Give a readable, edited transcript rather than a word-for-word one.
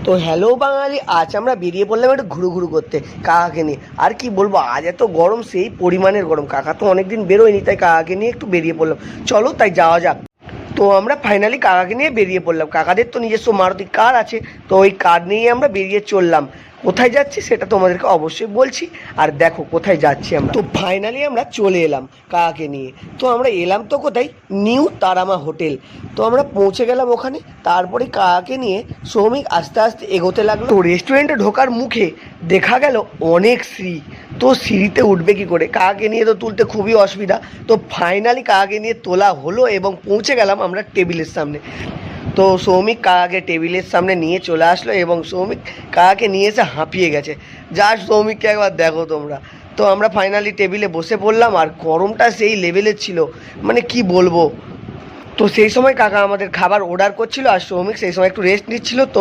তো হ্যালো বাঙালি, আজ আমরা বেরিয়ে পড়লাম একটু ঘুরু করতে কাকাকে নিয়ে। আর কি বলবো, আজ এত গরম, সেই পরিমাণের গরম। কাকা তো অনেকদিন বেরোয়নি, তাই কাকাকে নিয়ে একটু বেরিয়ে পড়লাম। চলো তাই যাওয়া যাক। তো আমরা ফাইনালি কাকাকে নিয়ে বেরিয়ে পড়লাম। কাকাদের তো নিজস্ব মারুতি কার আছে, তো ওই কার নিয়ে আমরা বেরিয়ে চললাম। কোথায় যাচ্ছি সেটা তোমাদেরকে অবশ্যই বলছি। আর দেখো কোথায় যাচ্ছি আমরা। তো ফাইনালি আমরা চলে এলাম কাকাকে নিয়ে। তো আমরা এলাম তো কোথায়, নিউ তারামা হোটেল। তো আমরা পৌঁছে গেলাম ওখানে। তারপরে কাকাকে নিয়ে সৌমিক আস্তে আস্তে এগোতে লাগলো। তো রেস্টুরেন্টে ঢোকার মুখে দেখা গেল অনেক সিঁড়ি। তো সিঁড়িতে উঠবে কি করে, কাকাকে নিয়ে তো তুলতে খুবই অসুবিধা। তো ফাইনালি কাকাকে নিয়ে তোলা হলো এবং পৌঁছে গেলাম আমরা টেবিলের সামনে। তো সৌমিক কাকাকে টেবিলের সামনে নিয়ে চলে আসলো এবং সৌমিক কাকাকে নিয়ে এসে হাঁপিয়ে গেছে। জাস্ট সৌমিককে একবার দেখো তোমরা। তো আমরা ফাইনালি টেবিলে বসে পড়লাম, আর গরমটা সেই লেভেলের ছিল, মানে কি বলবো। তো সেই সময় কাকা আমাদের খাবার অর্ডার করছিল, আর সৌমিক সেই সময় একটু রেস্ট নিচ্ছিল। তো